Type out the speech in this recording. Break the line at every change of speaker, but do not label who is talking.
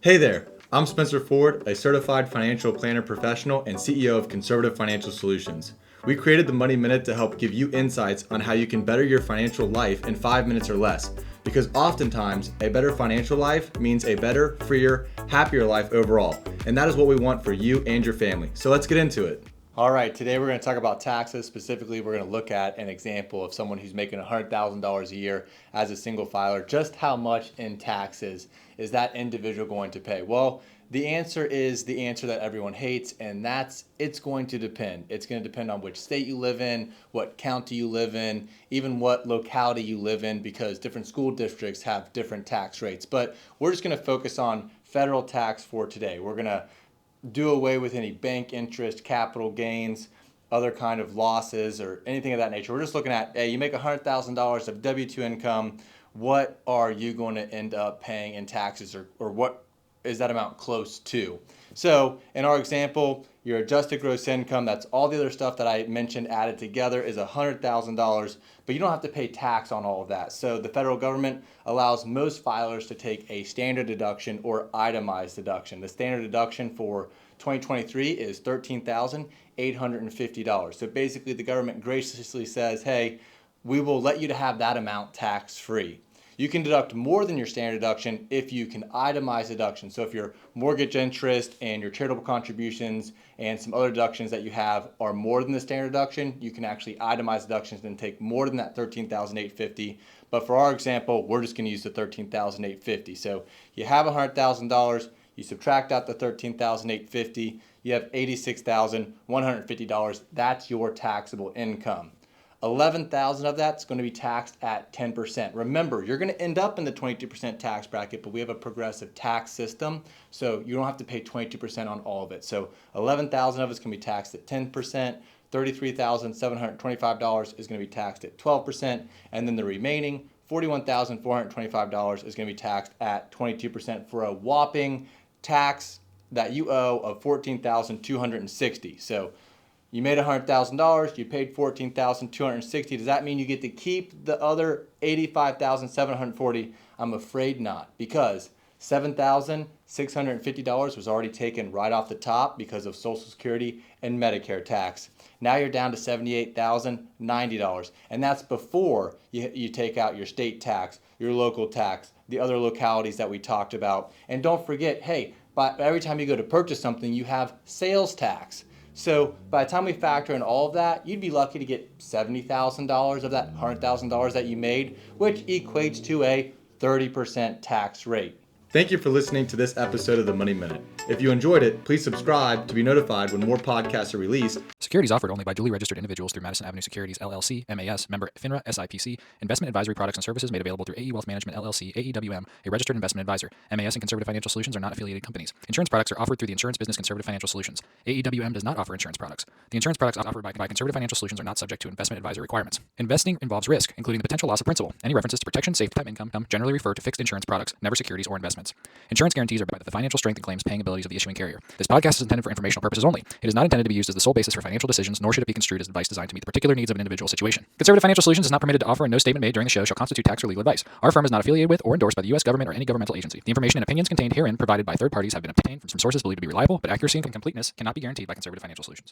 Hey there, I'm Spencer Ford, a certified financial planner professional and CEO of Conservative Financial Solutions. We created the Money Minute to help give you insights on how you can better your financial life in 5 minutes or less. Because oftentimes, a better financial life means a better, freer, happier life overall. And that is what we want for you and your family. So let's get into it. All right, today we're going to talk about taxes. Specifically, we're going to look at an example of someone who's making $100,000 a year as a single filer. Just how much in taxes is that individual going to pay? Well, the answer is the answer that everyone hates, and that's it's going to depend. It's going to depend on which state you live in, what county you live in, even what locality you live in, because different school districts have different tax rates. But we're just going to focus on federal tax for today. We're going to do away with any bank interest, capital gains, other kind of losses, or anything of that nature. We're just looking at, hey, you make $100,000 of W-2 income, what are you going to end up paying in taxes, or what is that amount close to? So in our example, your adjusted gross income, that's all the other stuff that I mentioned added together, is $100,000, but you don't have to pay tax on all of that. So the federal government allows most filers to take a standard deduction or itemized deduction. The standard deduction for 2023 is $13,850. So basically the government graciously says, hey, we will let you to have that amount tax-free. You can deduct more than your standard deduction if you can itemize deductions. So if your mortgage interest and your charitable contributions and some other deductions that you have are more than the standard deduction, you can actually itemize deductions and take more than that $13,850. But for our example, we're just going to use the $13,850. So you have $100,000, you subtract out the $13,850, you have $86,150. That's your taxable income. 11,000 of that's going to be taxed at 10%. Remember, you're going to end up in the 22% tax bracket, but we have a progressive tax system, so you don't have to pay 22% on all of it. So 11,000 of it's going to be taxed at 10%. $33,725 is going to be taxed at 12%, and then the remaining $41,425 is going to be taxed at 22% for a whopping tax that you owe of $14,260. So you made $100,000, you paid $14,260. Does that mean you get to keep the other $85,740? I'm afraid not, because $7,650 was already taken right off the top because of Social Security and Medicare tax. Now you're down to $78,090, and that's before you take out your state tax, your local tax, the other localities that we talked about. And don't forget, hey, every time you go to purchase something, you have sales tax. So by the time we factor in all of that, you'd be lucky to get $70,000 of that $100,000 that you made, which equates to a 30% tax rate. Thank you for listening to this episode of the Money Minute. If you enjoyed it, please subscribe to be notified when more podcasts are released.
Securities offered only by duly registered individuals through Madison Avenue Securities, LLC, MAS, member FINRA, SIPC. Investment advisory products and services made available through AE Wealth Management, LLC, AEWM, a registered investment advisor. MAS and Conservative Financial Solutions are not affiliated companies. Insurance products are offered through the insurance business Conservative Financial Solutions. AEWM does not offer insurance products. The insurance products offered by Conservative Financial Solutions are not subject to investment advisory requirements. Investing involves risk, including the potential loss of principal. Any references to protection, safety, type income generally refer to fixed insurance products, never securities or investments. Insurance guarantees are by the financial strength and claims paying abilities of the issuing carrier. This podcast is intended for informational purposes only. It is not intended to be used as the sole basis for financial decisions, nor should it be construed as advice designed to meet the particular needs of an individual situation. Conservative Financial Solutions is not permitted to offer, and no statement made during the show shall constitute tax or legal advice. Our firm is not affiliated with or endorsed by the U.S. government or any governmental agency. The information and opinions contained herein provided by third parties have been obtained from sources believed to be reliable, but accuracy and completeness cannot be guaranteed by Conservative Financial Solutions.